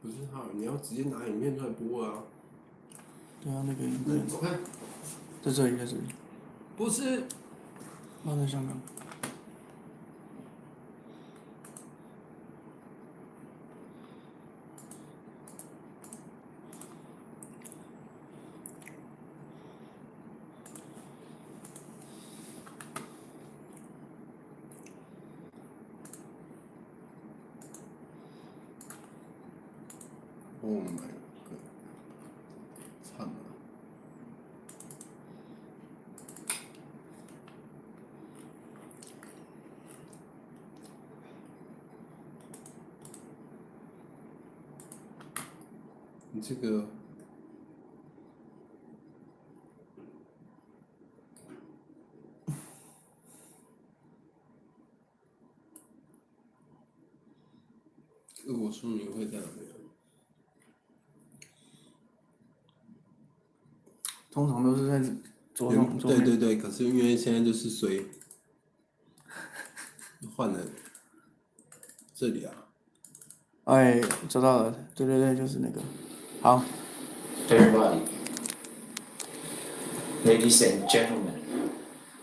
不是哈，你要直接拿影片出来播啊。对啊，那个影那片走开。在这里，在这里。不是。放在香港。Oh my god！ 惨了。你这个。我说明会在哪里？通常都是在左上左面。对，可是因为现在就是随换了这里啊。哎，找到了，对，就是那个。好。Everybody, ladies and gentlemen,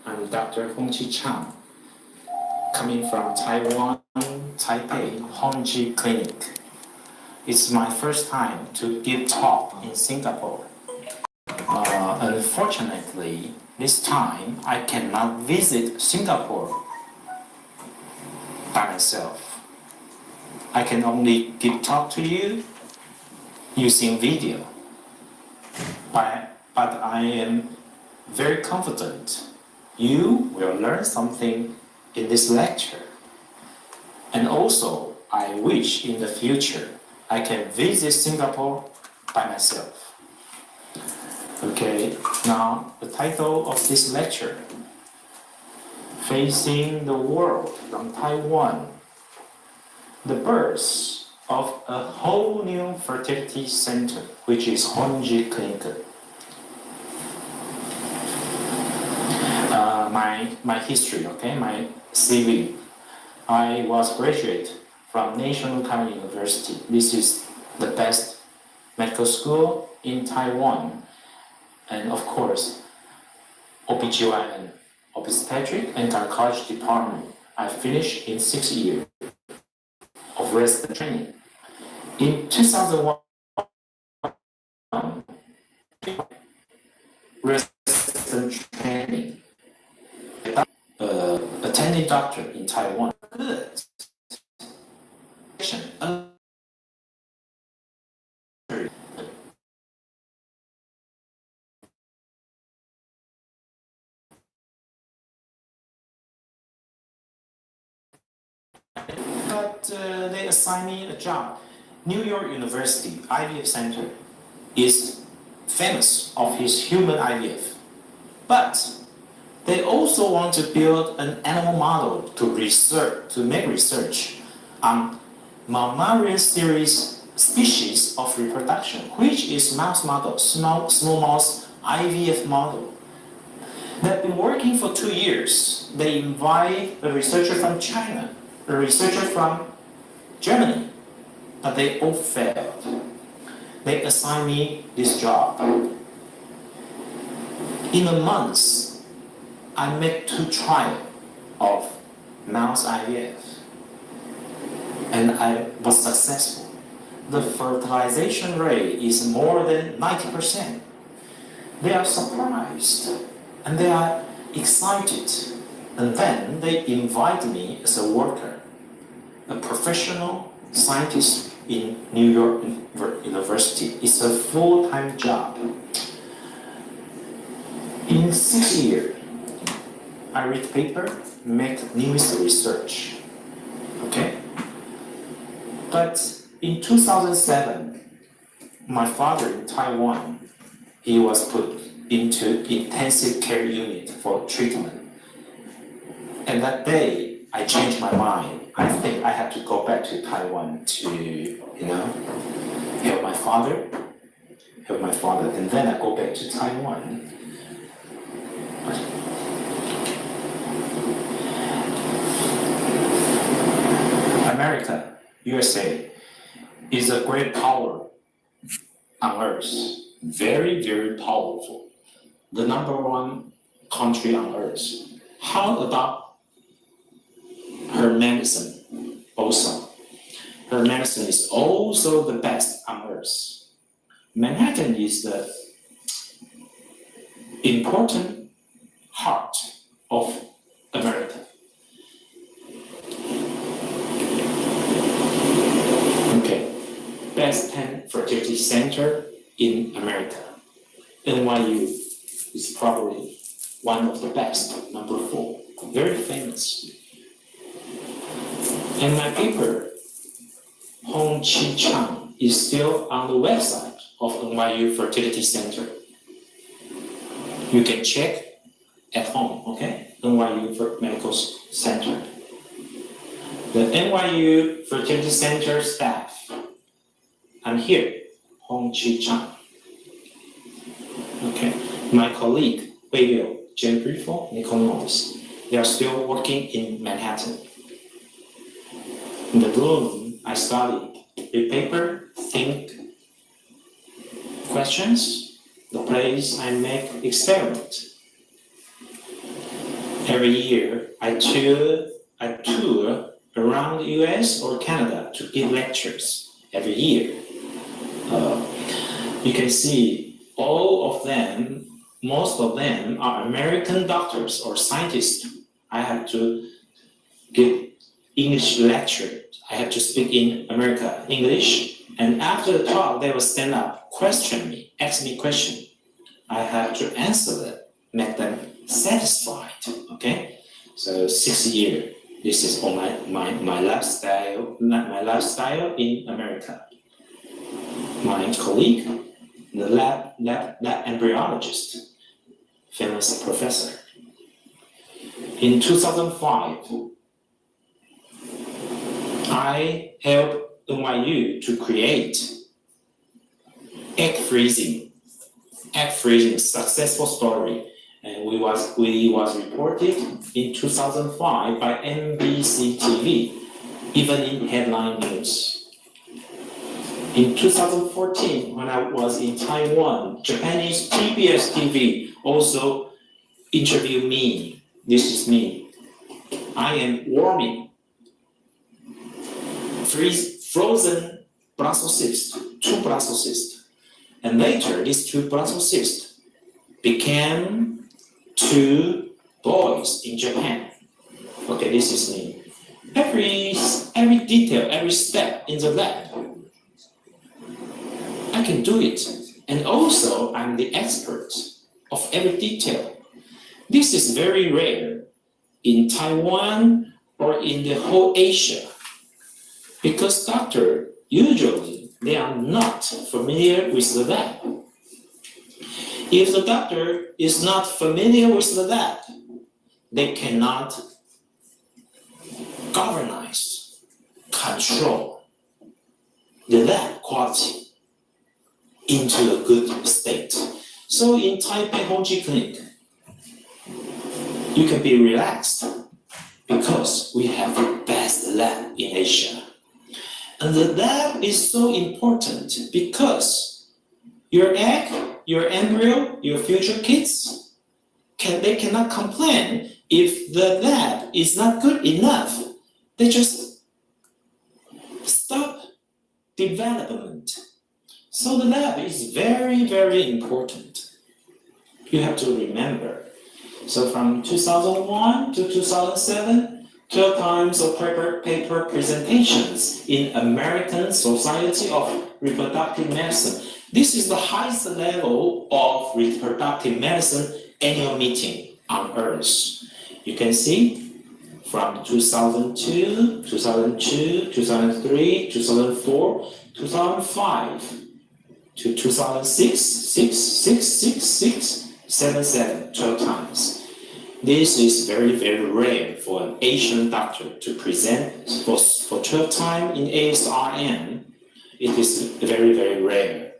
I'm Dr. Honji Chang, coming from Taiwan, Taipei, Honji Clinic. It's my first time to give talk in Singapore. Unfortunately, this time I cannot visit Singapore by myself. I can only give talk to you using video. But I am very confident you will learn something in this lecture. And also, I wish in the future I can visit Singapore by myself. Okay, now the title of this lecture, Facing the World from Taiwan, the birth of a whole new fertility center, which is Honji Clinic. My history, okay, my CV. I was graduate from National Taiwan University. This is the best medical school in Taiwan. And of course, OBGYN, obstetric and gynecology department. I finished in 6 years of resident training. In 2001, resident training, attending doctor in Taiwan. Good. But they assigned me a job. New York University IVF Center is famous of his human IVF. But they also want to build an animal model to make research on mammalian series species of reproduction, which is mouse model, small mouse IVF model. They've been working for 2 years. They invite a researcher from China, a researcher from Germany, but they all failed. They assigned me this job. In a month, I made 2 trials of mouse IVF, and I was successful. The fertilization rate is more than 90%. They are surprised and they are excited, and then they invite me as a worker, a professional scientist in New York University. It's a full-time job. In 6 years, I read paper, make news research. Okay? But in 2007, my father in Taiwan, he was put into intensive care unit for treatment. And that day, I changed my mind. I think I had to go back to Taiwan to, help my father. And then I go back to Taiwan. America, USA, is a great power on earth. Very, very powerful. The #1 country on earth. How about her medicine also? Her medicine is also the best on earth. Manhattan is the important heart of America. Okay, best 10 fertility center in America. NYU is probably one of the best, #4, very famous. And my paper, Honji is still on the website of NYU Fertility Center. You can check at home, okay? NYU Medical Center. The NYU Fertility Center staff. I'm here, Honji. Okay, my colleague, Wei Jen Brifo, Nicole Norris, they are still working in Manhattan. In the room, I study the paper, think questions, the place I make experiment. Every year, I tour around the US or Canada to give lectures every year. You can see all of them, most of them are American doctors or scientists. I have to give English lecture. I have to speak in America English, and after the talk, they will stand up, question me, ask me question. I have to answer them, make them satisfied. Okay, so 6 years. This is all my lifestyle, my lifestyle in America. My colleague, the lab embryologist, famous professor. In 2005, I helped NYU to create egg freezing successful story, and we was reported in 2005 by NBC TV, even in headline news. In 2014, when I was in Taiwan, Japanese TBS TV also interviewed me. This is me. I am warming frozen Brussels cysts, 2 Brussels cysts. And later, these 2 Brussels cysts became 2 boys in Japan. Okay, this is me. Every detail, every step in the lab, I can do it. And also, I'm the expert of every detail. This is very rare in Taiwan or in the whole Asia, because doctors usually they are not familiar with the lab. If the doctor is not familiar with the lab, they cannot control the lab quality into a good state. So in Taipei Honji Clinic, you can be relaxed because we have the best lab in Asia. And the lab is so important because your egg, your embryo, your future kids, they cannot complain if the lab is not good enough. They just stop development. So the lab is very, very important. You have to remember. So from 2001 to 2007, 12 times of paper presentations in American Society of Reproductive Medicine. This is the highest level of reproductive medicine annual meeting on earth. You can see from 2002, 2003, 2004, 2005 to 2006, 12 times. This is very, very rare for an Asian doctor to present for 12 times in ASRM. It is very, very rare.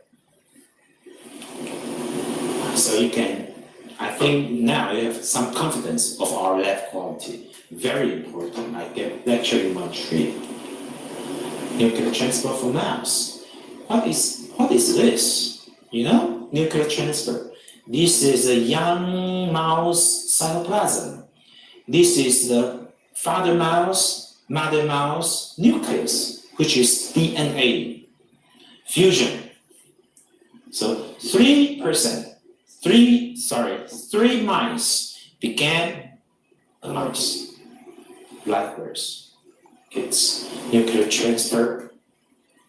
So you can, I think now you have some confidence of our lab quality. Very important. I get lecture in Montreal. nuclear transfer for mouse. What is this? You know, nuclear transfer. This is a young mouse cytoplasm. This is the father mouse, mother mouse nucleus, which is DNA fusion. So 3 mice became a mouse. Blackbirds, kids, nuclear transfer,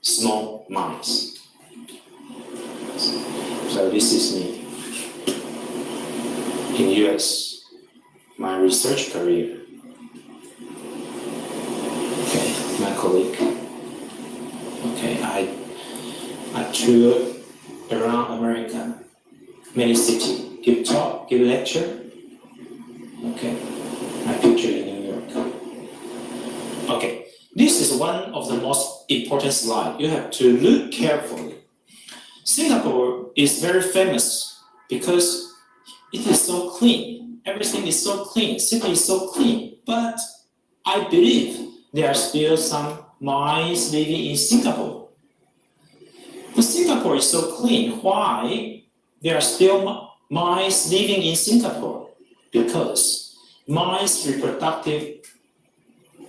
small mice. So this is me in US, my research career. Okay, my colleague. Okay, I toured around America, many cities, give talk, give lecture. Okay, my picture in New York. Okay, this is one of the most important slides. You have to look carefully. Singapore is very famous because it is so clean. Everything is so clean. City is so clean. But I believe there are still some mice living in Singapore. But Singapore is so clean. Why there are still mice living in Singapore? Because mice reproductive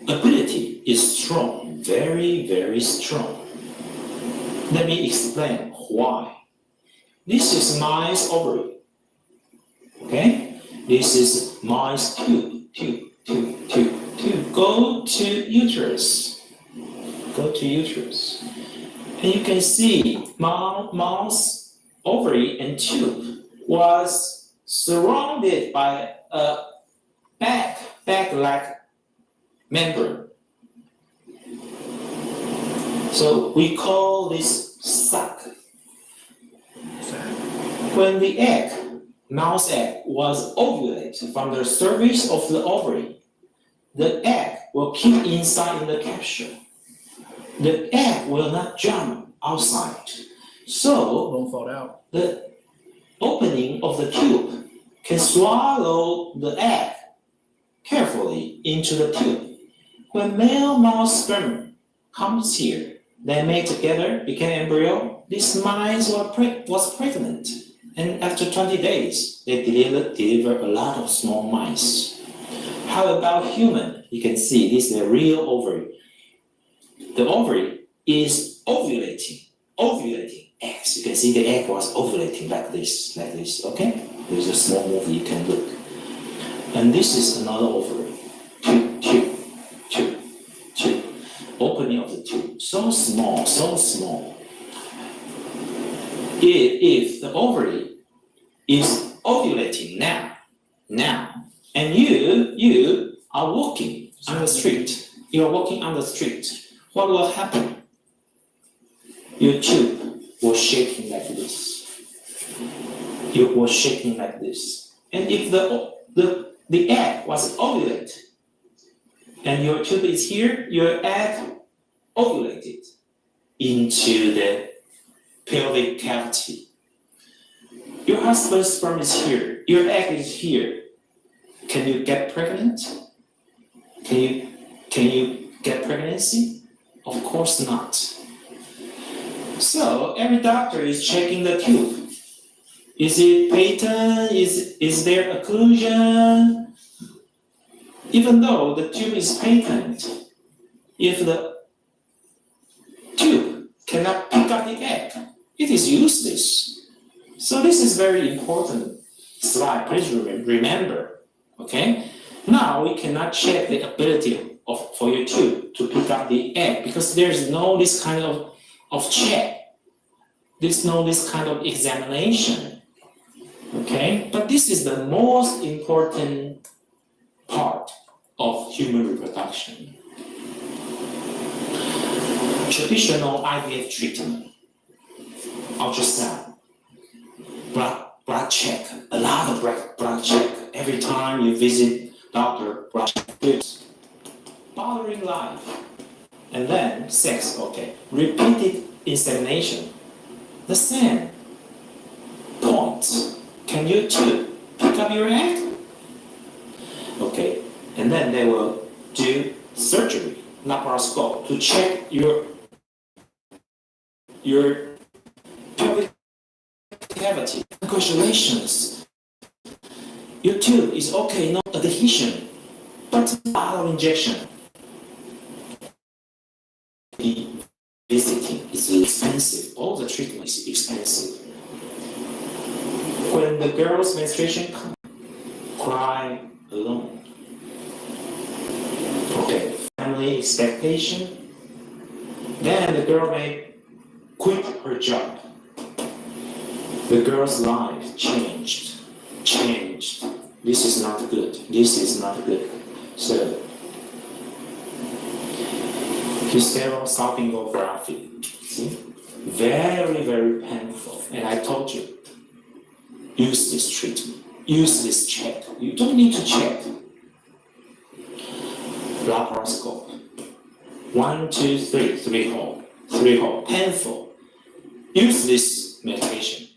ability is strong, very, very strong. Let me explain why. This is mice ovary. Okay? This is mice tube. Go to uterus. And you can see mouse ovary and tube was surrounded by a bag-like membrane. So we call this sac. When the mouse egg was ovulated from the surface of the ovary, the egg will keep inside in the capsule. The egg will not jump outside. So won't fall out. the opening of the tube can swallow the egg carefully into the tube. When male mouse sperm comes here, they mate together, became embryo. This mice was pregnant, and after 20 days, they deliver a lot of small mice. How about human? You can see this is a real ovary. The ovary is ovulating eggs. You can see the egg was ovulating like this, okay? There's a small movie you can look. And this is another ovary. Tube. Opening of the tube. So small. If the ovary is ovulating now, and you are walking on the street, what will happen? Your tube was shaking like this. And if the egg was ovulated, and your tube is here, your egg ovulated into the pelvic cavity. Your husband's sperm is here, your egg is here. Can you get pregnant? Can you get pregnancy? Of course not. So every doctor is checking the tube. Is it patent? Is there occlusion? Even though the tube is patent, if the tube cannot pick up the egg, it is useless. So this is very important slide. Please remember. Okay. Now we cannot check the ability for your tube to pick up the egg because there is no this kind of check. There's no this kind of examination. Okay. But this is the most important part of human reproduction. Traditional IVF treatment, ultrasound, blood check, a lot of blood check. Every time you visit doctor, blood check, bothering life. And then sex, okay. Repeated insemination, the same points. Can you too pick up your egg? Okay. And then they will do surgery, laparoscope, to check your your pelvic cavity. Congratulations. Your tube is okay, no adhesion, but a lot of injection. The visiting is expensive. All the treatment is expensive. When the girl's menstruation comes, cry alone. Okay, family expectation. Then the girl may quit her job. The girl's life changed. This is not good. This is not good. So, hysterossalpingography. See? Very, very painful. And I told you, use this treatment. Use this check. You don't need to check. Laparoscope. 1, 2, 3, 3 hole. 3 hole. Painful. Use this medication.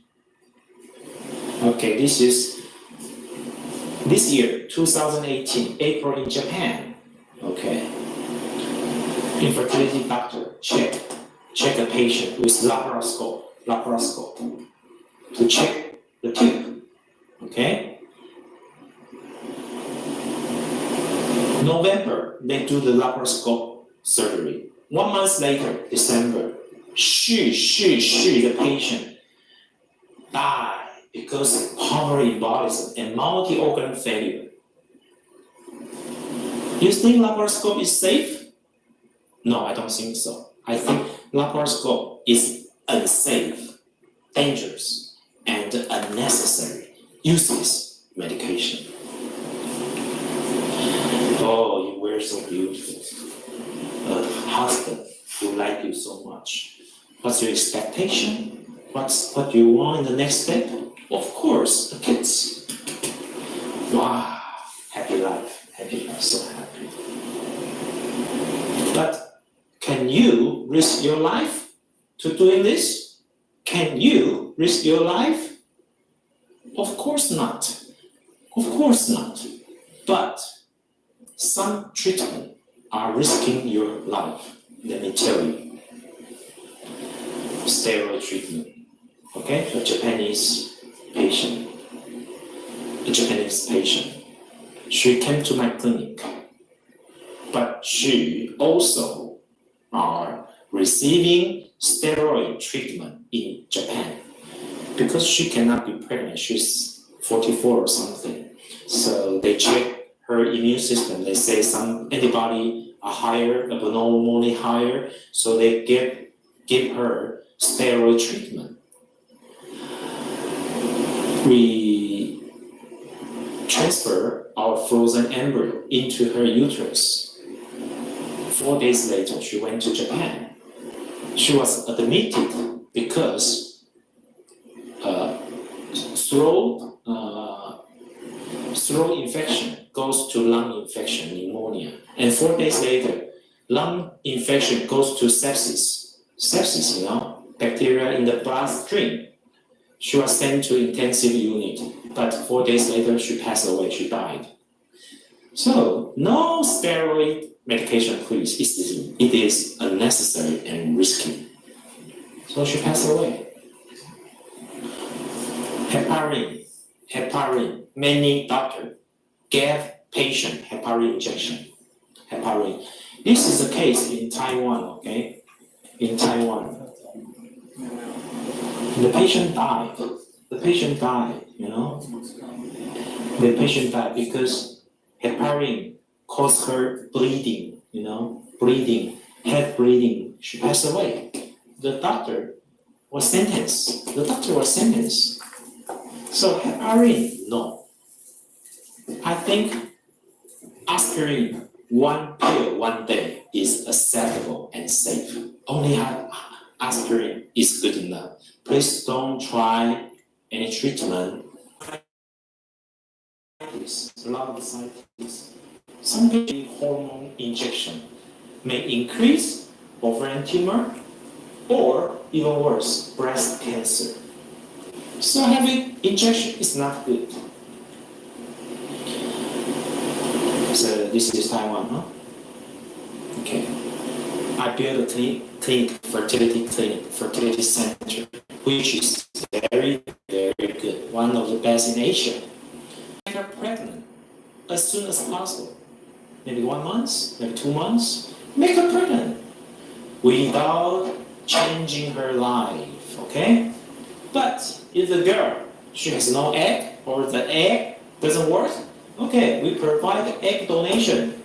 Okay, this is this year, 2018, April in Japan. Okay. Infertility doctor check a patient with laparoscope to check the tube. Okay. November, they do the laparoscope surgery. 1 month later, December, the patient died because of pulmonary embolism and multi-organ failure. You think laparoscope is safe? No, I don't think so. I think laparoscope is unsafe, dangerous, and unnecessary, useless medication. Oh, you were so beautiful. Husband who like you so much. What's your expectation? What you want in the next step? Of course, the kids. Wow, happy life, so happy. But can you risk your life to doing this? Can you risk your life? Of course not. Of course not. But some treatment are risking your life. Let me tell you. Steroid treatment. Okay, a Japanese patient. She came to my clinic, but she also are receiving steroid treatment in Japan because she cannot be pregnant. She's 44 or something. So they check her immune system. They say some antibody are higher, abnormally higher. So they give her steroid treatment. We transfer our frozen embryo into her uterus. 4 days later, she went to Japan. She was admitted because throat infection goes to lung infection, pneumonia. And 4 days later, lung infection goes to sepsis. Sepsis, bacteria in the bloodstream. She was sent to intensive unit, but 4 days later, she passed away, she died. So, no steroid medication, please. It is unnecessary and risky. So she passed away. Heparin. Many doctors gave patient heparin injection. Heparin. This is the case in Taiwan, okay? In Taiwan. The patient died. The patient died because heparin caused her bleeding, head bleeding. She passed away. The doctor was sentenced. So heparin, no. I think aspirin, 1 pill 1 day is acceptable and safe. Only aspirin is good enough. Please don't try any treatment. A lot of side effects. Some hormone injection may increase ovarian tumor or even worse, breast cancer. So having injection is not good. So this is Taiwan, huh? Okay. I built a clinic, fertility center, which is very, very good, one of the best in Asia. Get her pregnant as soon as possible. Maybe 1 month, maybe 2 months, make her pregnant without changing her life, okay? But if the girl, she has no egg or the egg doesn't work, okay, we provide egg donation.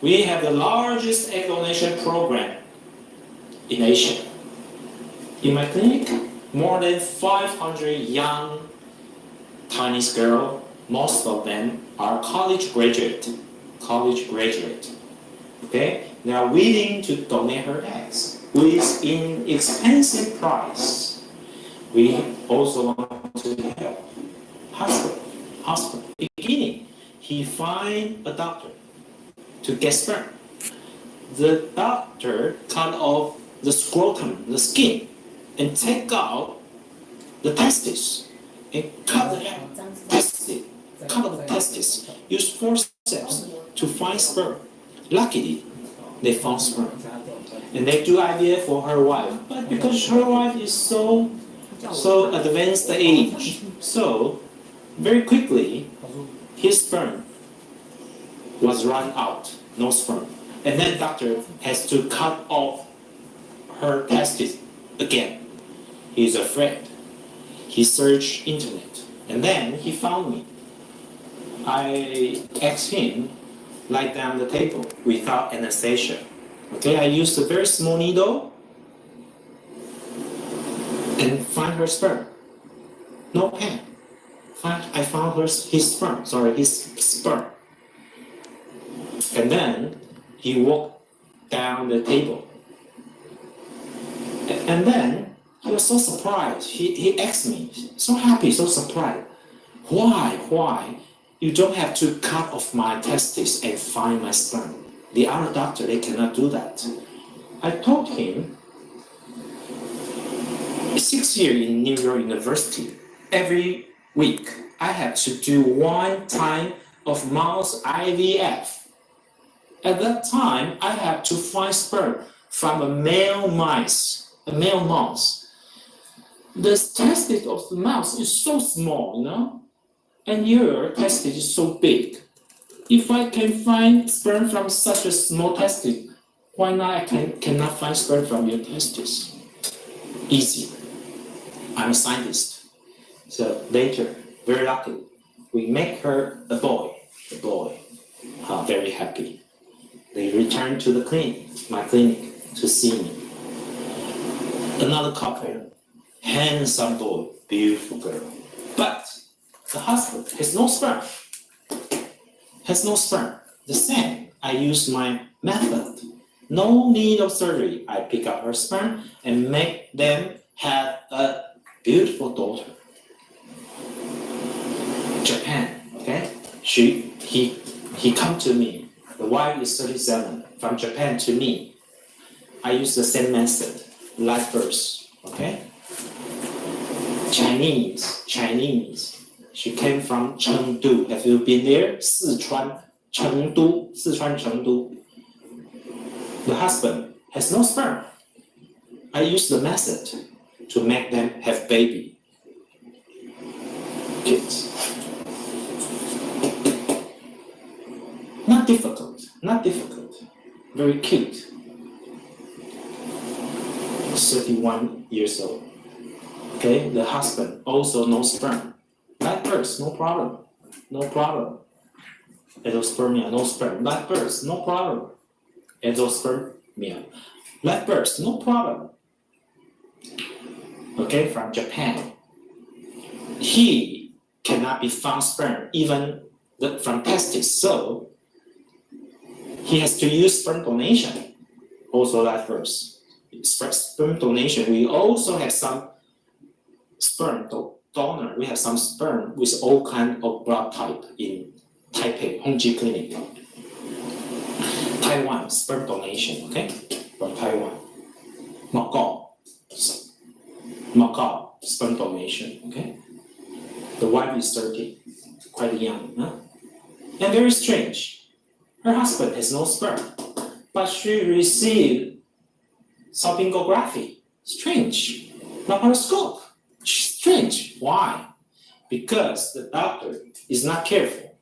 We have the largest egg donation program in Asia. In my clinic, more than 500 young Chinese girls, most of them are college graduate. Okay, they are willing to donate her eggs with inexpensive price. We also want to help husband. Beginning, he find a doctor to get sperm. The doctor cut off the scrotum, the skin, and take out the testes and cut the testes. Use forceps to find sperm. Luckily, they found sperm, and they do IVF for her wife. But because her wife is so advanced age, so very quickly his sperm was run out, no sperm, and then doctor has to cut off her testes again. He's afraid. He searched internet, and then he found me. I asked him lie down the table without anesthesia. Okay, I used a very small needle and find her sperm. No pain. I found his sperm. And then he walked down the table. And then he was so surprised. He asked me, so happy, so surprised. Why? You don't have to cut off my testes and find my sperm. The other doctor, they cannot do that. I told him, 6 years in New York University, every week I have to do 1 time of mouse IVF. At that time, I have to find sperm from a male mouse. The testis of the mouse is so small, and your testis is so big. If I can find sperm from such a small testis, why not I cannot find sperm from your testis? Easy. I'm a scientist. So later, very lucky, we make her a boy. Very happy. They return to the clinic, my clinic, to see me. Another couple, handsome boy, beautiful girl. But the husband has no sperm. The same, I use my method. No need of surgery. I pick up her sperm and make them have a beautiful daughter. Japan, okay? He come to me. The wife is 37. From Japan to me. I use the same method, live birth, okay? Chinese. She came from Chengdu. Have you been there? Sichuan, Chengdu. The husband has no sperm. I use the method to make them have baby. Kids. Not difficult. Very cute. 31 years old. Okay, the husband also no sperm. Live birth, no problem. Endospermia, no sperm. Live birth, no problem. Endospermia. Live birth, no problem. Okay, from Japan. He cannot be found sperm even from testes, so he has to use sperm donation. Also live birth. Sperm donation. We also have some sperm donor. We have some sperm with all kind of blood type in Taipei, Honji clinic. Taiwan, sperm donation, okay? From Taiwan. Macau, sperm donation, okay? The wife is 30, quite young, And very strange. Her husband has no sperm, but she received salpingography, strange. Laparoscope, strange. Why? Because the doctor is not careful.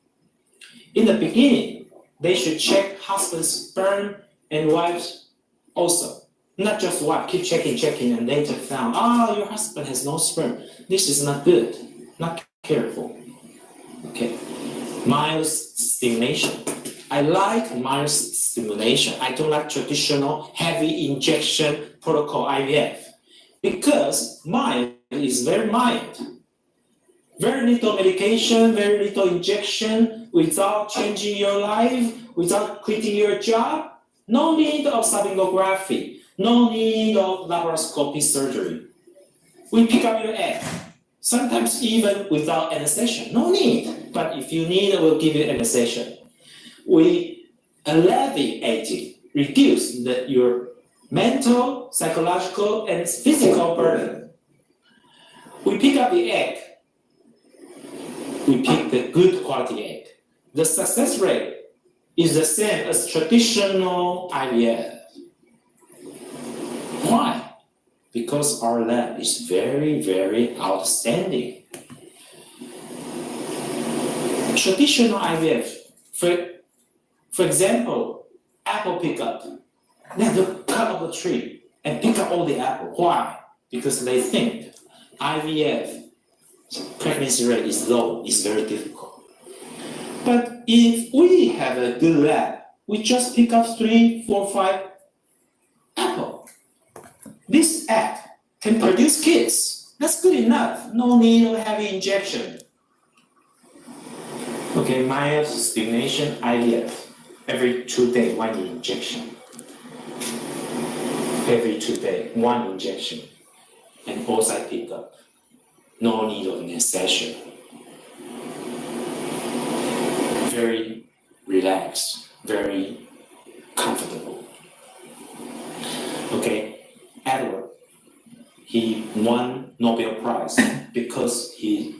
In the beginning, they should check husband's sperm and wife's also. Not just wife, keep checking, and later found, your husband has no sperm. This is not good, not careful. Okay, mild stimulation. I like mild stimulation. I don't like traditional heavy injection protocol IVF because mild is very mild. Very little medication, very little injection, without changing your life, without quitting your job. No need of salpingography, no need of laparoscopic surgery. We pick up your egg, sometimes even without anesthesia. No need, but if you need, we'll give you anesthesia. We alleviate it, reduce your mental, psychological, and physical burden. We pick up the egg. We pick the good quality egg. The success rate is the same as traditional IVF. Why? Because our lab is very, very outstanding. Traditional IVF, for example, apple pickup. They have to cut off the tree and pick up all the apple. Why? Because they think IVF pregnancy rate is low, it's very difficult. But if we have a good lab, we just pick up 3, 4, 5 apple. This egg can produce kids. That's good enough. No need of heavy injection. Okay, mild stimulation IVF. Every 2 days, 1 injection. Every 2 days, 1 injection. And oocyte pickup. No need of anesthesia. Very relaxed, very comfortable. Okay, Edward, he won Nobel Prize because he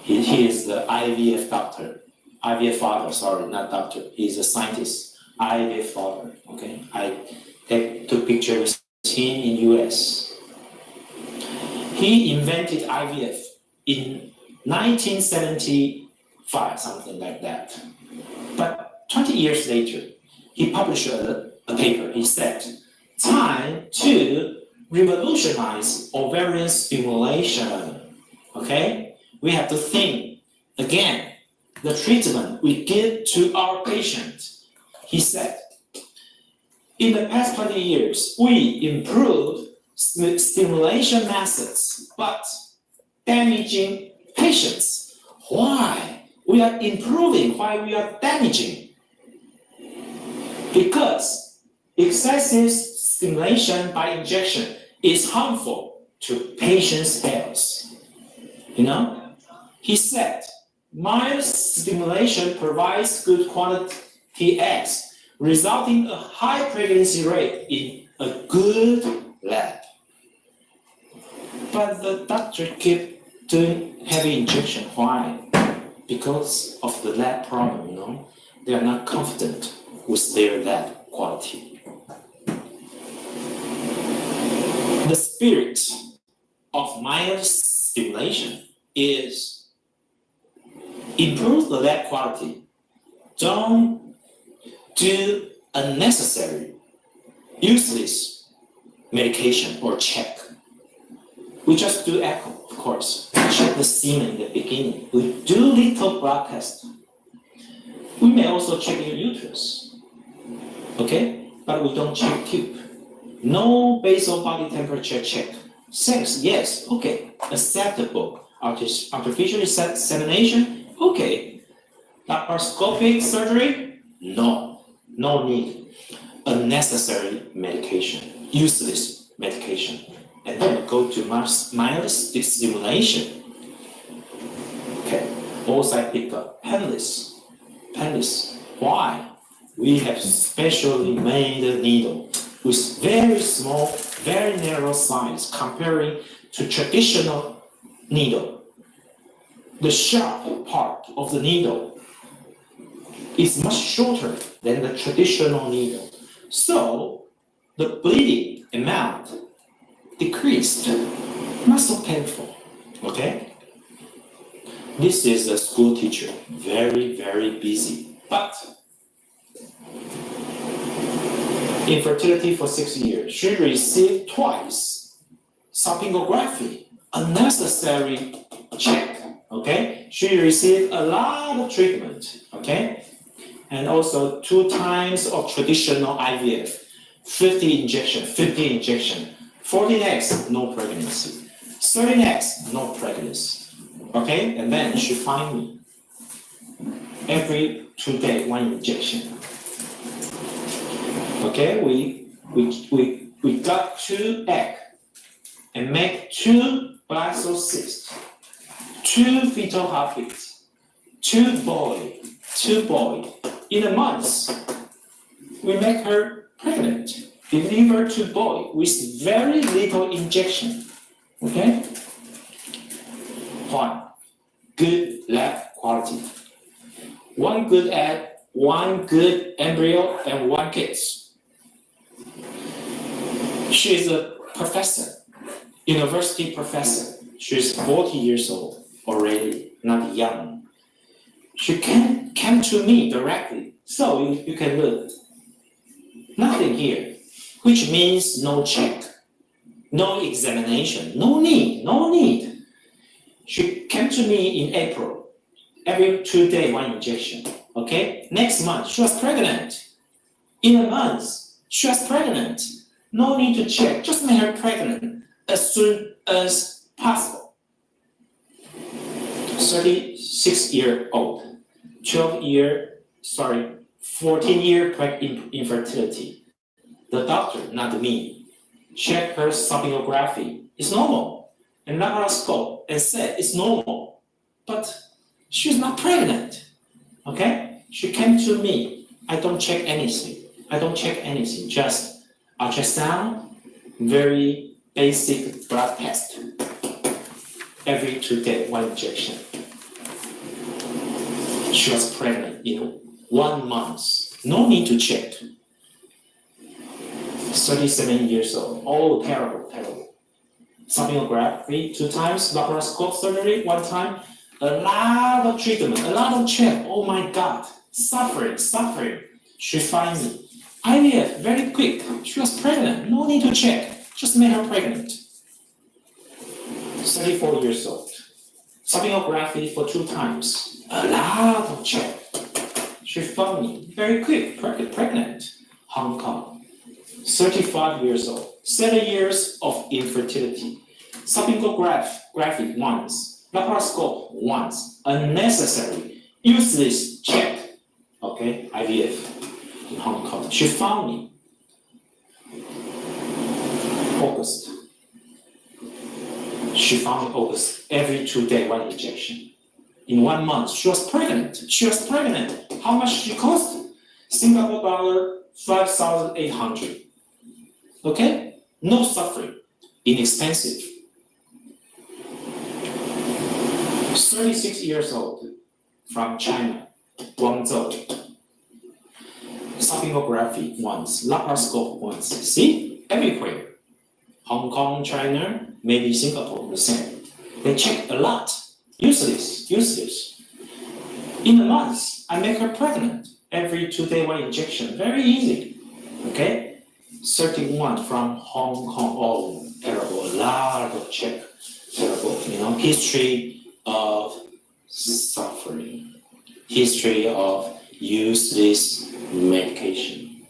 is the IVF doctor. IVF father, sorry, not doctor. He's a scientist. IVF father, okay? I took pictures with him in US. He invented IVF in 1975, something like that. But 20 years later, he published a paper. He said, time to revolutionize ovarian stimulation. Okay? We have to think again, the treatment we give to our patient. He said, in the past 20 years, we improved stimulation methods, but damaging patients. Why? We are improving, why we are damaging? Because excessive stimulation by injection is harmful to patients' health. You know? He said, mild stimulation provides good quality eggs, resulting in a high pregnancy rate in a good lab. But the doctor keep doing heavy injection. Why? Because of the lab problem, you know? They are not confident with their lab quality. The spirit of mild stimulation is improve the lab quality. Don't do unnecessary, useless medication or check. We just do echo, of course. We check the semen in the beginning. We do little blood test. We may also check your uterus, okay? But we don't check tube. No basal body temperature check. Sex, yes, okay, acceptable. Artificial insemination, okay. Laparoscopic surgery, no, no need. Unnecessary medication, useless medication. And then go to mild stimulation. Okay, oocyte pickup, painless. Why? We have specially made a needle with very small, very narrow size comparing to traditional needle. The sharp part of the needle is much shorter than the traditional needle. So the bleeding amount decreased. Not so painful. Okay? This is a school teacher, very, very busy. But infertility for 6 years. She received twice salpingography, unnecessary check. Okay? She received a lot of treatment. Okay? And also 2 times of traditional IVF, 50 injection, 14 eggs, no pregnancy, 13 eggs, no pregnancy. Okay, and then she find me every 2 days 1 injection. Okay, we got 2 eggs and make 2 blastocysts, 2 fetal heartbeats, 2 boy. In a month, we make her pregnant, deliver 2 boys with very little injection. Okay? 1. Good lab quality. 1 good egg, 1 good embryo, and 1 kid. She is a professor, university professor. She's 40 years old already, not young. She came to me directly, so you can look. Nothing here, which means no check, no examination, no need. She came to me in April, every 2 days 1 injection. Okay, next month she was pregnant. In a month she was pregnant. No need to check, just make her pregnant as soon as possible. 36-year-old, 14-year infertility. The doctor, not me, checked her salpingography. It's normal. And laparoscope and said it's normal. But she's not pregnant. Okay? She came to me. I don't check anything. Just ultrasound, very basic blood test. Every 2 days 1 injection. She was pregnant in 1 month. No need to check. 37 years old. Oh, terrible. Salpingography 2 times, laparoscope surgery 1 time. A lot of treatment, a lot of check. Oh my God, suffering. She find me. IVF, very quick. She was pregnant. No need to check. Just made her pregnant. 34 years old. Salpingography for 2 times. A lot of check. She found me very quick, pregnant. Hong Kong. 35 years old. 7 years of infertility. Salpingography once. Laparoscope once. Unnecessary. Useless check. Okay, IVF in Hong Kong. She found me. August. She found August. Every 2 days 1 injection. In 1 month, she was pregnant. How much she cost? Singapore dollar 5,800. Okay? No suffering. Inexpensive. 36 years old. From China. Guangzhou. Salpingography once. Laparoscope once. See? Everywhere. Hong Kong, China, maybe Singapore, the same. They check a lot. Useless. In a month, I make her pregnant. Every 2 days 1 injection. Very easy. Okay? 31 from Hong Kong. Oh, terrible. A lot of check. Terrible. History of suffering. History of useless medication.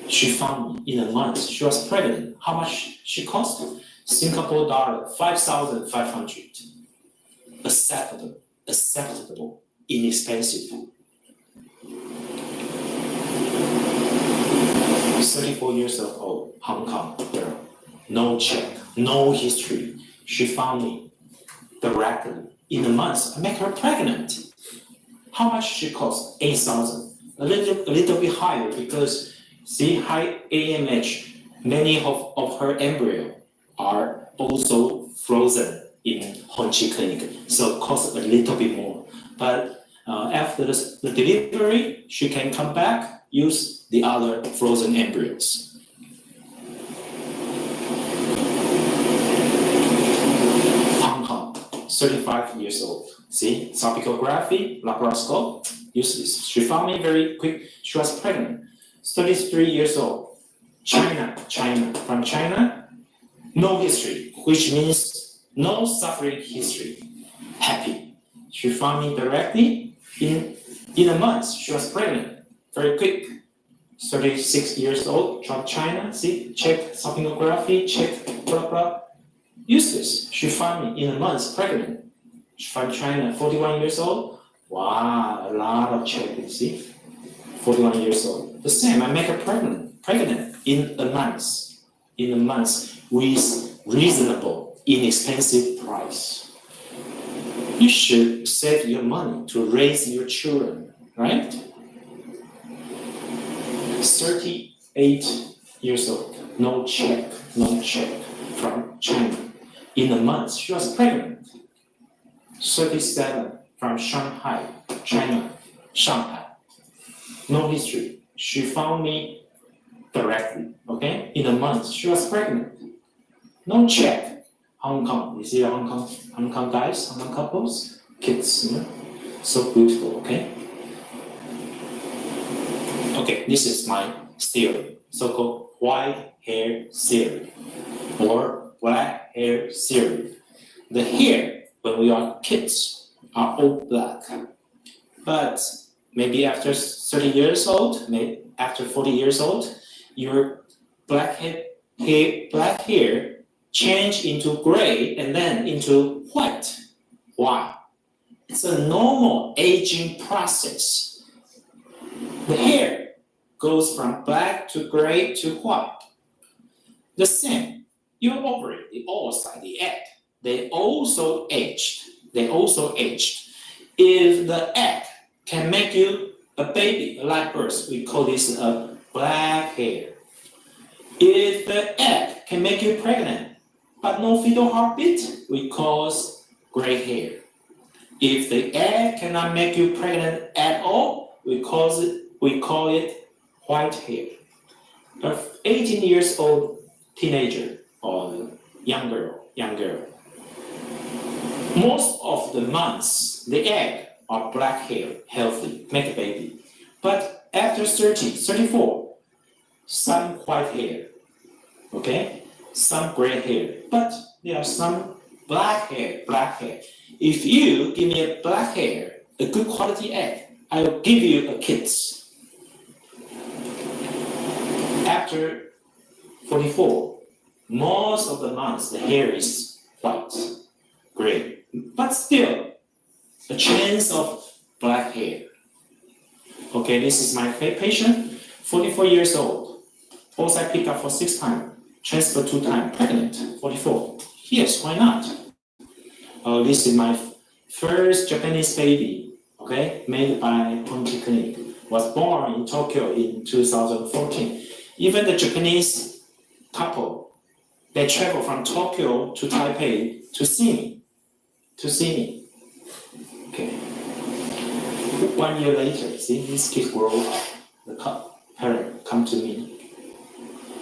She found me in a month. She was pregnant. How much she cost? Singapore dollar 5,500. Acceptable. Inexpensive. 34 years old, Hong Kong girl. No check, no history. She found me directly. In a month, I make her pregnant. How much she cost? 8,000. A little bit higher because see high AMH. Many of her embryo are also frozen in Honji clinic, so cost a little bit more. But after the delivery, she can come back, use the other frozen embryos. 35 years old. See, topography, laparoscope, useless. She found me very quick. She was pregnant, 33 years old. China, from China, no history, which means no suffering history. Happy. She found me directly in a month. She was pregnant, very quick. 36 years old, from China. See, check sonography, check blah blah. Useless. She found me in a month, pregnant. She from China, 41 years old. Wow, a lot of checking. See, 41 years old. The same. I make her pregnant in a month. With reasonable, inexpensive price. You should save your money to raise your children, right? 38 years old, no check from China. In a month, she was pregnant. 37 from Shanghai, China, Shanghai. No history. She found me directly, okay? In a month, she was pregnant. No check. Hong Kong, you see Hong Kong guys, Hong Kong couples, kids, you know? So beautiful, okay? Okay, this is my theory, so-called white hair theory or black hair theory. The hair, when we are kids, are all black. But maybe after 30 years old, maybe after 40 years old, your black hair change into gray and then into white. Why? It's a normal aging process. The hair goes from black to gray to white. The same, your ovary, the oocyte, the egg, they also aged. If the egg can make you a baby, a live birth, we call this a black hair. If the egg can make you pregnant, but no fetal heartbeat, we call it gray hair. If the egg cannot make you pregnant at all, we call it white hair. An 18 years old teenager or young girl. Most of the months, the egg are black hair, healthy, make a baby. But after 30, 34, some white hair, okay? Some gray hair, but there are some black hair. If you give me a black hair, a good quality egg, I will give you a kids. After 44, most of the months the hair is white, gray, but still a chance of black hair. Okay, this is my patient, 44 years old. Also pick up for 6 times, transfer 2 times, pregnant, 44. Yes, why not? This is my first Japanese baby, okay, made by Honji Clinic. Was born in Tokyo in 2014. Even the Japanese couple, they travel from Tokyo to Taipei to see me. Okay. 1 year later, see, this kid grow up, the parent come to me.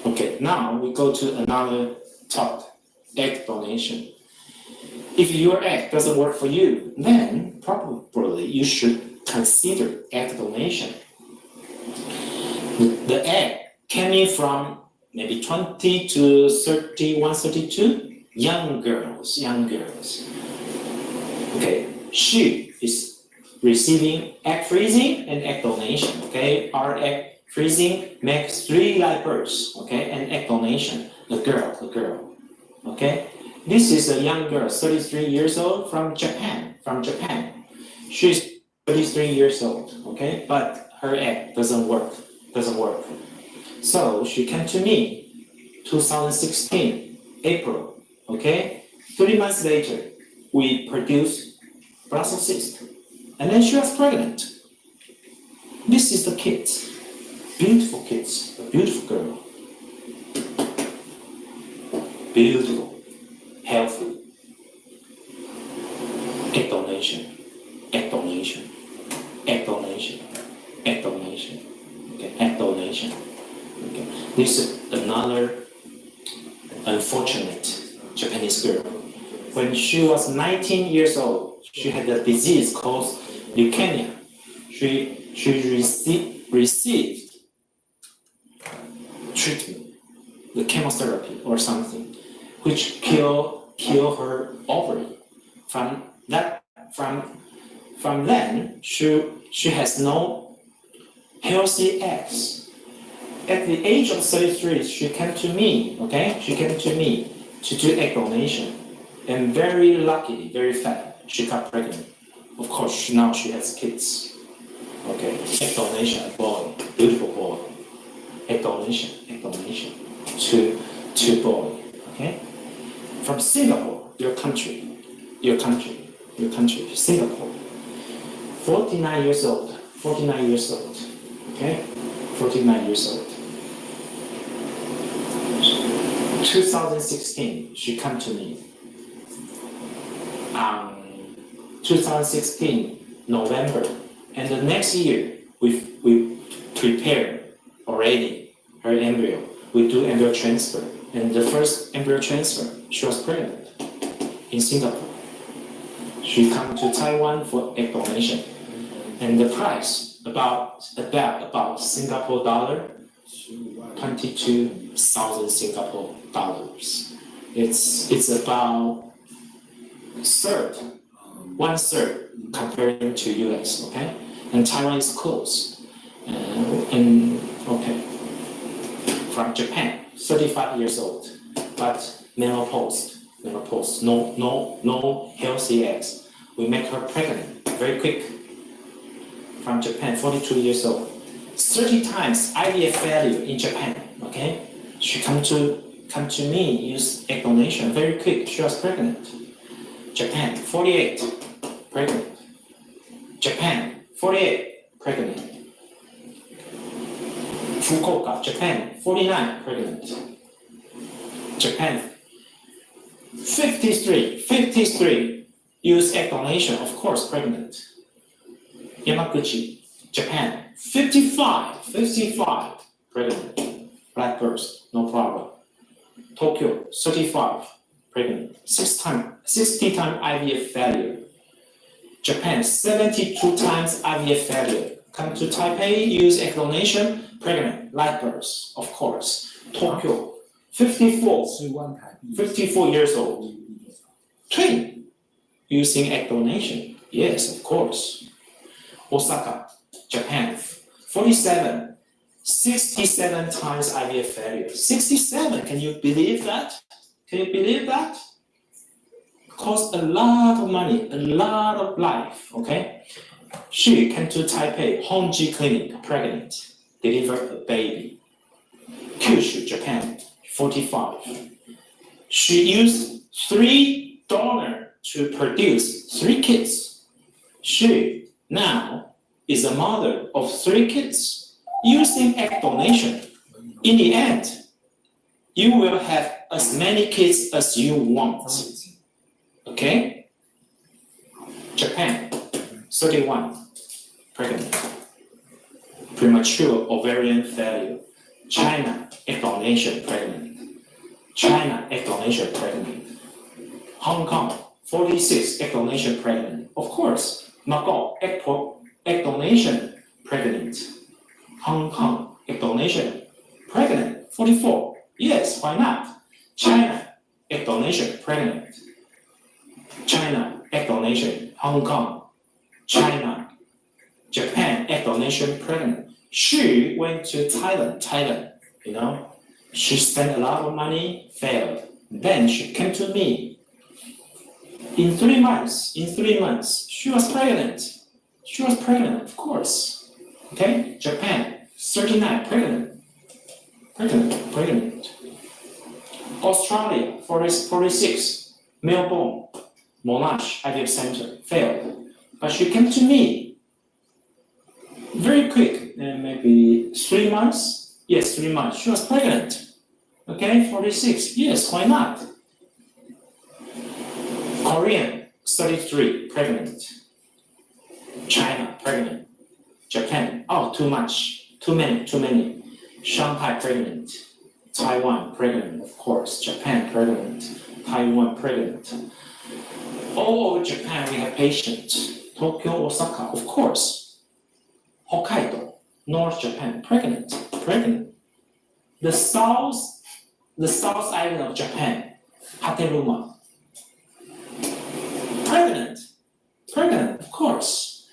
Okay, now we go to another topic, egg donation. If your egg doesn't work for you, then probably you should consider egg donation. The egg coming from maybe 20 to 31, 32, young girls. Okay, she is receiving egg freezing and egg donation. Okay, our egg freezing makes 3 live births. Okay, and egg donation, a girl. Okay, this is a young girl, 33 years old from Japan. She's 33 years old. Okay, but her egg doesn't work. So she came to me 2016 April. Okay, 3 months later we produced Brussels cyst, and then she was pregnant. This is the kids, beautiful kids, a beautiful girl, beautiful, healthy. Egg donation. Okay, egg donation. Okay. This is another unfortunate Japanese girl. When she was 19 years old, she had a disease called leukemia. She received treatment, the chemotherapy or something, which kill her ovary. From then, she has no healthy eggs. At the age of 33, she came to me, okay? She came to me to do egg donation. And very lucky, very fat, she got pregnant. Of course, now she has kids. Okay, egg donation, a boy, beautiful boy. Egg donation, to boy, okay? From Singapore, your country, Singapore. 49 years old, okay? 49 years old. 2016, she came to me. 2016, November. And the next year, we prepare already her embryo. We do embryo transfer. And the first embryo transfer, she was pregnant in Singapore. She came to Taiwan for egg donation. And the price, about Singapore dollar, 22,000 Singapore dollars. It's about one third comparing to US, okay? And Taiwan is close. Okay. From Japan, 35 years old, but menopause, no healthy eggs. We make her pregnant very quick. From Japan, 42 years old. 30 times IVF failure in Japan, okay? She come to me, use egg donation, very quick, she was pregnant. Japan, 48, pregnant. Japan, 48, pregnant. Fukuoka, Japan, 49, pregnant. Japan, 53, use egg donation, of course, pregnant. Yamaguchi, Japan, 55, pregnant. Black birth, no problem. Tokyo, 35, pregnant. 60 times IVF failure. Japan, 72 times IVF failure. Come to Taipei, use egg donation, pregnant, live birth, of course. Tokyo, 54 years old. Twin, using egg donation. Yes, of course. Osaka, Japan, 47, 67 times IVF failure. 67, can you believe that? Cost a lot of money, a lot of life, okay? She came to Taipei, Honji clinic, pregnant, delivered a baby. Kyushu, Japan, 45. She used 3 donors to produce 3 kids. She now is a mother of 3 kids using egg donation. In the end, you will have as many kids as you want. Okay? Japan, 31, pregnant. Premature ovarian failure. China, egg donation, pregnant. Hong Kong, 46, egg donation, pregnant. Of course, Macau, egg donation, pregnant. Hong Kong, egg donation, pregnant. 44, yes, why not? China, egg donation, pregnant. China, egg donation, Hong Kong, China, Japan, egg donation, pregnant. She went to Thailand, you know. She spent a lot of money, failed. Then she came to me. In 3 months, she was pregnant. Of course. Okay, Japan, 39, pregnant. Australia, 46, Melbourne, Monash IVF Center, failed. But she came to me very quick, maybe 3 months. Yes, 3 months. She was pregnant. Okay, 46. Yes, why not? Korean, 33, pregnant. China, pregnant. Japan, oh, too much. Too many. Shanghai, pregnant. Taiwan, pregnant, of course. Japan, pregnant. Taiwan, pregnant. All over Japan, we have patients. Tokyo, Osaka, of course. Hokkaido, North Japan, pregnant. The south island of Japan, Hateruma, pregnant, of course.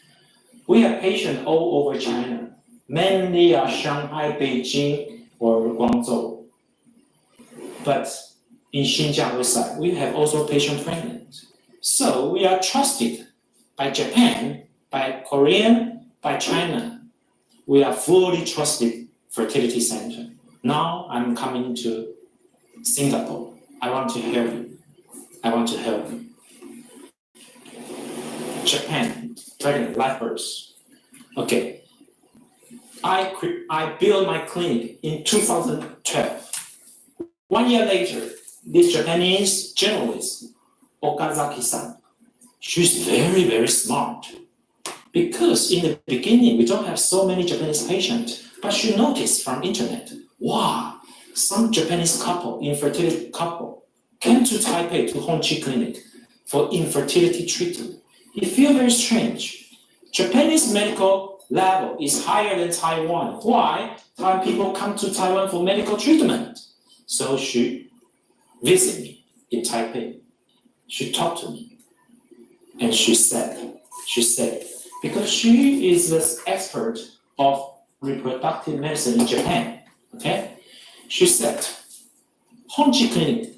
We have patients all over China, mainly Shanghai, Beijing, or Guangzhou. But in Xinjiang side, we have also patient pregnant. So we are trusted by Japan, by Korean, by China. We are fully trusted fertility center. Now I'm coming to Singapore. I want to help you. Japan, pregnant, live birth. Okay. I built my clinic in 2012. 1 year later, this Japanese journalist, Okazaki-san, she's very, very smart. Because in the beginning, we don't have so many Japanese patients, but she noticed from internet, wow, some Japanese couple, infertility couple, came to Taipei to Honji Clinic for infertility treatment. It feels very strange. Japanese medical level is higher than Taiwan. Why? Taiwan people come to Taiwan for medical treatment. So she visited me in Taipei. She talked to me. And she said, because she is the expert of reproductive medicine in Japan, okay? She said, Honji Clinic,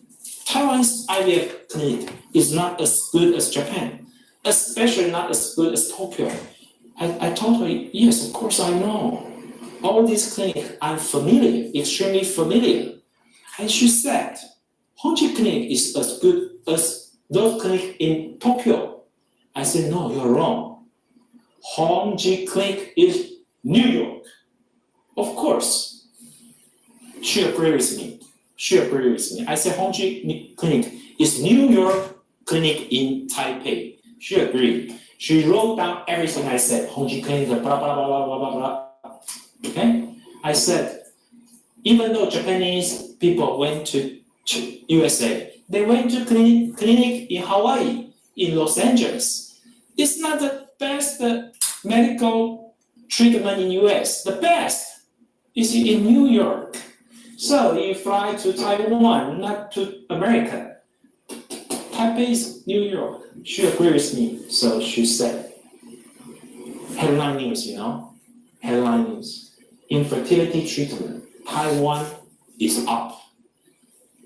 Taiwan's IVF clinic is not as good as Japan, especially not as good as Tokyo. I told her, yes, of course I know. All these clinics, I'm familiar, extremely familiar. And she said, Honji Clinic is as good as those clinics in Tokyo. I said, no, you're wrong. Honji Clinic is New York. Of course. She agreed with me. I said, Honji Clinic is New York Clinic in Taipei. She agreed. She wrote down everything I said. Honji Clinic, blah, blah, blah, blah, blah, blah. Okay? I said, even though Japanese people went to USA, they went to clinic in Hawaii, in Los Angeles. It's not the best medical treatment in US. The best is in New York. So you fly to Taiwan, not to America. Taipei is New York. She agreed with me. So she said, headline news, headline news. Infertility treatment, Taiwan is up.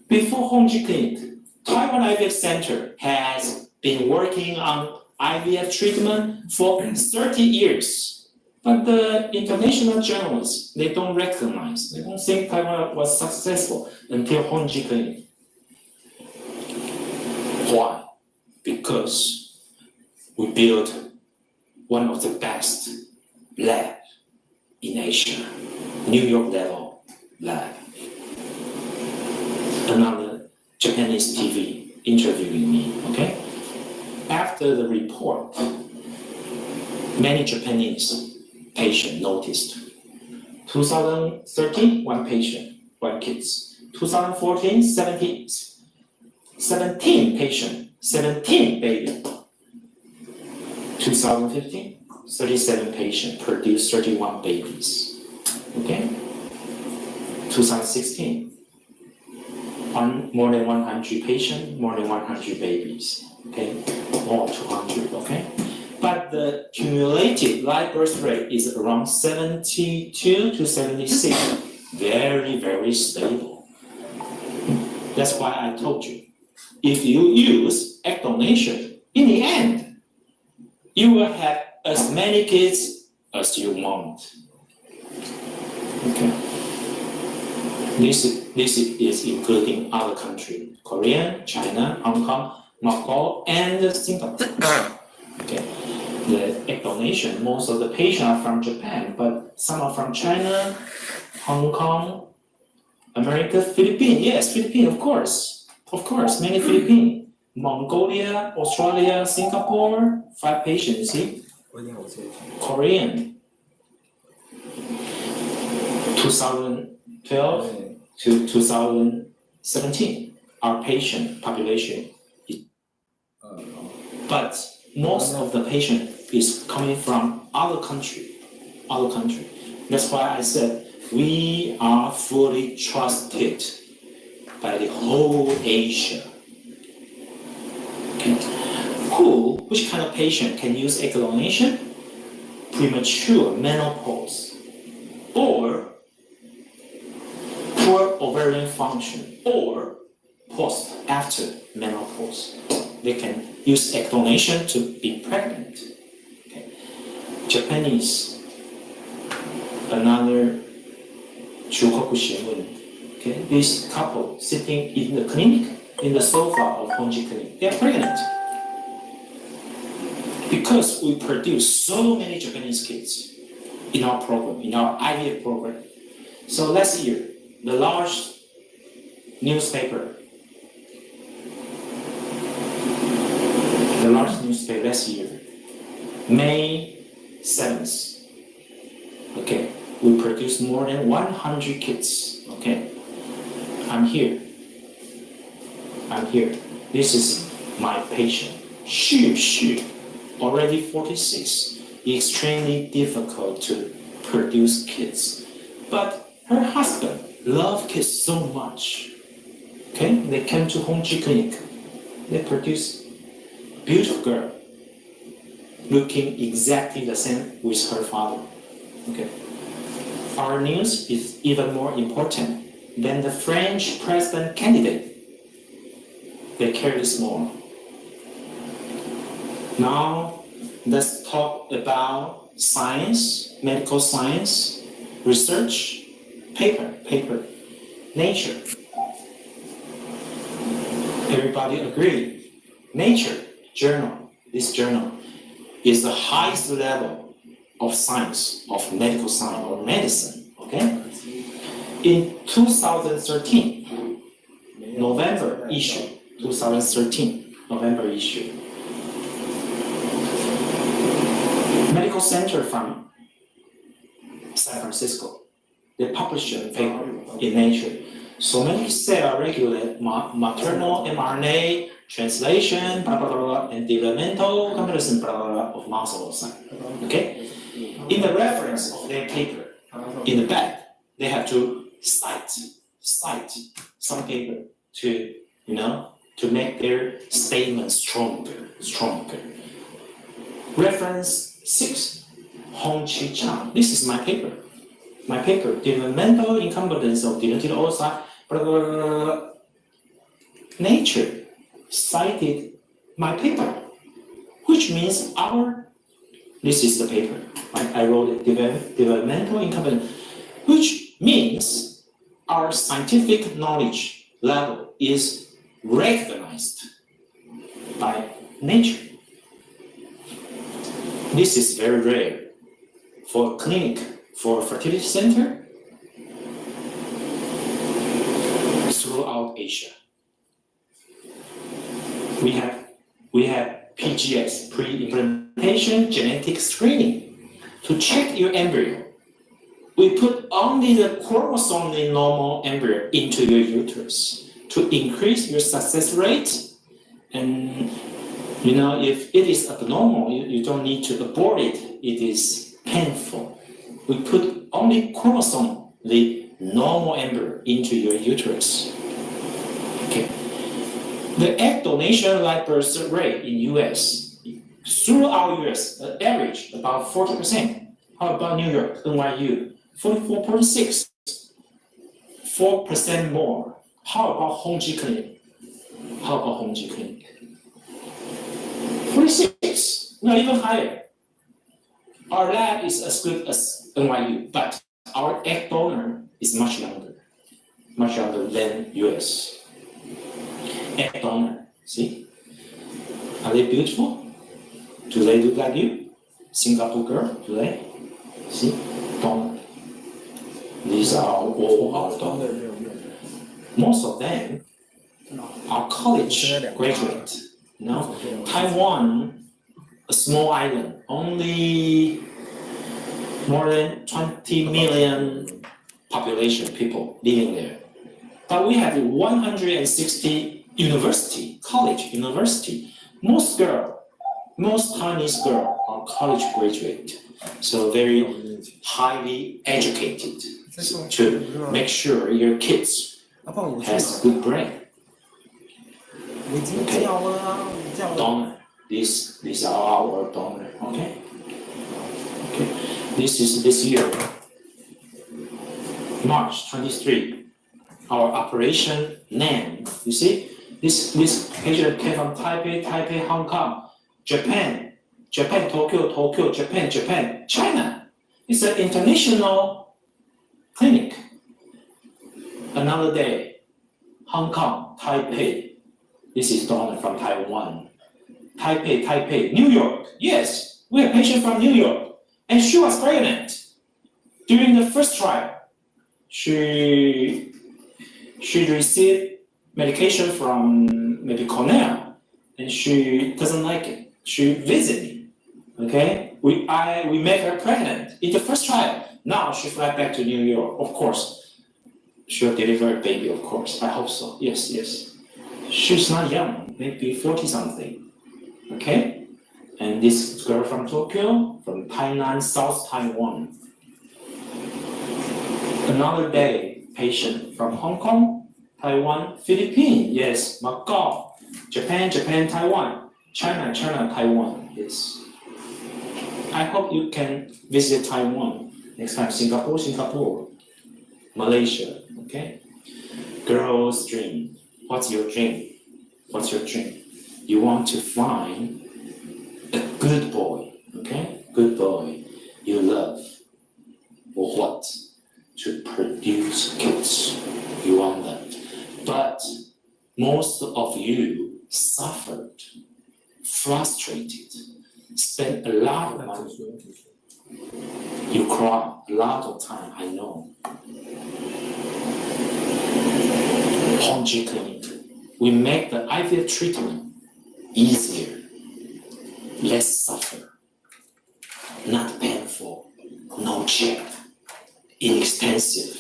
Before Honji Clinic, Taiwan IVF Center has been working on IVF treatment for 30 years. But the international journalists, they don't recognize, they don't think Taiwan was successful until Honji Clinic. Why? Because we built one of the best lab in Asia, New York level lab. Another Japanese TV interviewing me, okay? After the report, many Japanese patients noticed. 2013, one patient, one kids. 2014, 17 patient, 17 baby. 2015, 37 patient produced 31 babies. Okay? 2016, more than 100 patient, more than 100 babies. Okay? More 200, okay? But the cumulative live birth rate is around 72 to 76. Very, very stable. That's why I told you, if you use egg donation, in the end, you will have as many kids as you want. Okay. This is including other countries, Korea, China, Hong Kong, Macau, and Singapore. Okay. The egg donation, most of the patients are from Japan, but some are from China, Hong Kong, America, Philippines. Yes, Philippines, of course. Of course, many Philippines. Mongolia, Australia, Singapore, 5 patients, you see? Korean. 2012 to 2017, our patient population is but most of the patient is coming from other country. That's why I said we are fully trusted by the whole Asia. Okay. Which kind of patient can use egg donation? Premature menopause, or poor ovarian function, or post after menopause. They can use egg donation to be pregnant. Okay. Japanese, another Shukoku Shimbun. Okay, this couple sitting in the clinic, in the sofa of Honji clinic, they are pregnant. Because we produce so many Japanese kids in our program, in our IVF program. So last year, the large newspaper last year, May 7th, okay, we produced more than 100 kids, okay? I'm here. This is my patient. She, already 46, extremely difficult to produce kids. But her husband loved kids so much. Okay, they came to Honji clinic. They produced beautiful girl, looking exactly the same with her father. Okay. Our news is even more important than the French president candidate. They care this more. Now, let's talk about science, medical science, research, paper, Nature. Everybody agree? Nature journal, this journal, is the highest level of science, of medical science or medicine, okay? In 2013, November issue, Medical Center from San Francisco, they published a paper in Nature. So many cells regulate maternal mRNA translation, blah, blah, blah, blah, and developmental comparison, blah, blah, blah, of muscle cell. Okay? In the reference of their paper, in the back, they have to cite some paper to, to make their statement stronger. Reference 6, Honji Chan. This is my paper. Developmental incompetence of denoted oocyte, blah, blah, blah, blah. Nature cited my paper, which means this is the paper. I wrote it, developmental incompetence, which means our scientific knowledge level is recognized by nature. This is very rare for a clinic, for a fertility center throughout Asia. We have PGS, pre-implantation genetic screening, to check your embryo. We put only the chromosomally normal embryo into your uterus to increase your success rate. And if it is abnormal, you don't need to abort it. It is painful. We put only chromosome, the normal embryo, into your uterus. Okay. The egg donation live birth rate in US, throughout US, average about 40%. How about New York, NYU? 44.6, 4% more. How about Honji Clinic? 46, not even higher. Our lab is as good as NYU, but our egg donor is much younger than US. Egg donor, see? Are they beautiful? Do they look like you? Singapore girl, do they? See? Donor. These are all our donors. Most of them are college graduates. Taiwan, a small island, only more than 20 million population people living there. But we have 160 college university, most Chinese girl are college graduate, so very highly educated to make sure your kids 阿胖，我去 has 哪？ good brain. 我已经叫了啊，你叫了。 Donor. These are our donor. Okay. Okay. This is this year, March 23. Our operation name. You see, this patient came from Taipei, Hong Kong, Japan, Tokyo, Japan, China. It's an international clinic. Another day, Hong Kong, Taipei. This is donor from Taiwan. Taipei, New York. Yes, we have a patient from New York, and she was pregnant. During the first trial, she received medication from maybe Cornell, and she doesn't like it. She visited me. Okay, we made her pregnant in the first trial. Now she fly back to New York. Of course, she'll deliver a baby. Of course, I hope so. Yes. She's not young, maybe 40 something. Okay, and this girl from Tokyo, from Tainan, South Taiwan. Another day, patient from Hong Kong, Taiwan, Philippines, yes, Macau, Japan, Taiwan, China, Taiwan, yes. I hope you can visit Taiwan next time. Singapore, Malaysia, okay? Girl's dream. What's your dream? You want to find a good boy, okay? Good boy you love. Or what? To produce kids. You want that. But most of you suffered, frustrated, spent a lot of money. You cry a lot of time, I know. Honji Clinic. We make the IVF treatment easier, less suffer, not painful, no check, inexpensive.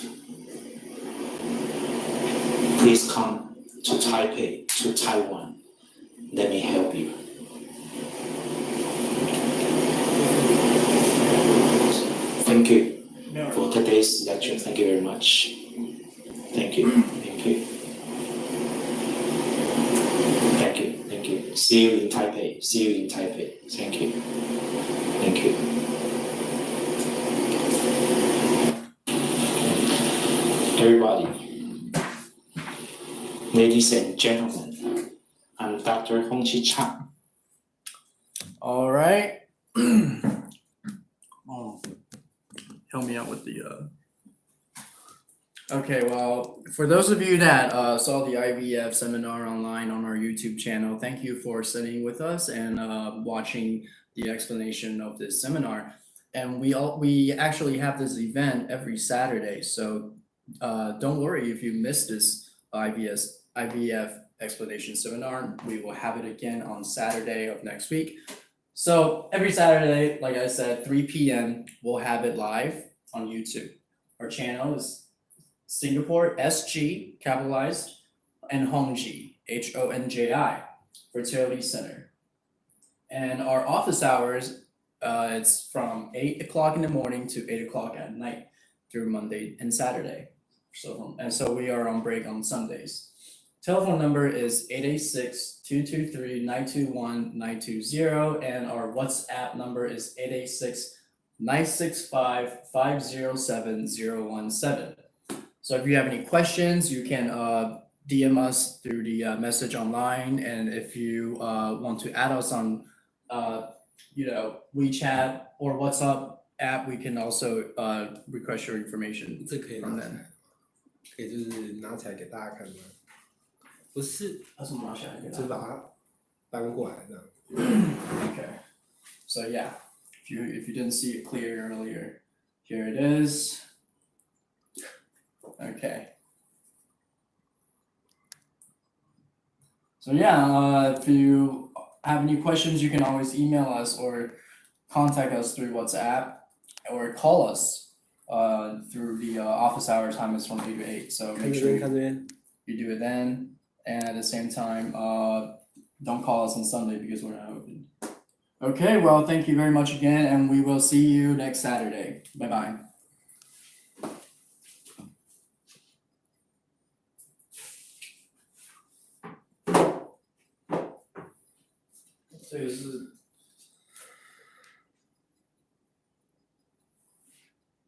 Please come to Taipei, to Taiwan. Let me help you. Thank you for today's lecture. Thank you very much. Thank you. See you in Taipei. Thank you. Everybody, ladies and gentlemen, I'm Dr. Honji Chang. All right. Help me out with the. Okay, well, for those of you that saw the IVF seminar online on our YouTube channel, thank you for sitting with us and watching the explanation of this seminar. And we actually have this event every Saturday, so don't worry if you missed this IVF explanation seminar. We will have it again on Saturday of next week. So every Saturday, like I said, 3 p.m. we'll have it live on YouTube. Our channel is Singapore SG capitalized and Honji HONJI Fertility Center. And our office hours, it's from 8 o'clock in the morning to 8 o'clock at night through Monday and Saturday. So we are on break on Sundays. Telephone number is 886-223-921-920, and our WhatsApp number is 886-965-507-017. So if you have any questions, you can DM us through the message online, and if you want to add us on WeChat or WhatsApp app, we can also request your information 这可以 from 拿起 them. 来，可以就是拿起来给大家看吗？不是，什么拿起来给大家？就是把它搬过来这样。Okay. So yeah, if you didn't see it clear earlier, here it is. Okay. So yeah, if you have any questions, you can always email us or contact us through WhatsApp or call us through the office hour time is from 8 to 8. So make sure you do it then. And at the same time, don't call us on Sunday because we're not open. Okay, well, thank you very much again, and we will see you next Saturday. Bye bye. 这个是